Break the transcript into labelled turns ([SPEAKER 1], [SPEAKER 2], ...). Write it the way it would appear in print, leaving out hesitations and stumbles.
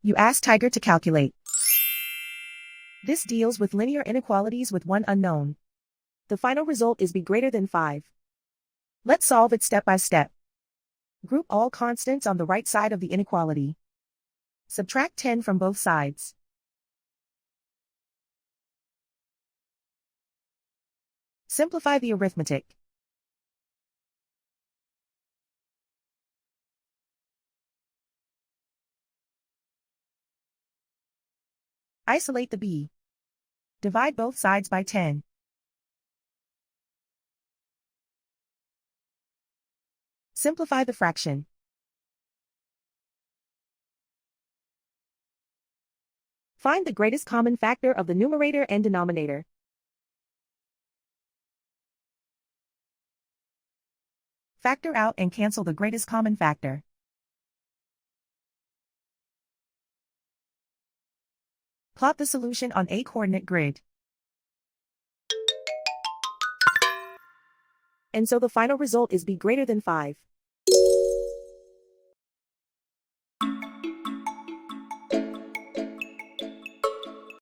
[SPEAKER 1] You ask Tiger to calculate. This deals with linear inequalities with one unknown. The final result is b greater than 5. Let's solve it step by step. Group all constants on the right side of the inequality. Subtract 10 from both sides. Simplify the arithmetic. Isolate the b. Divide both sides by 10. Simplify the fraction. Find the greatest common factor of the numerator and denominator. Factor out and cancel the greatest common factor. Plot the solution on a coordinate grid. And so the final result is b greater than 5.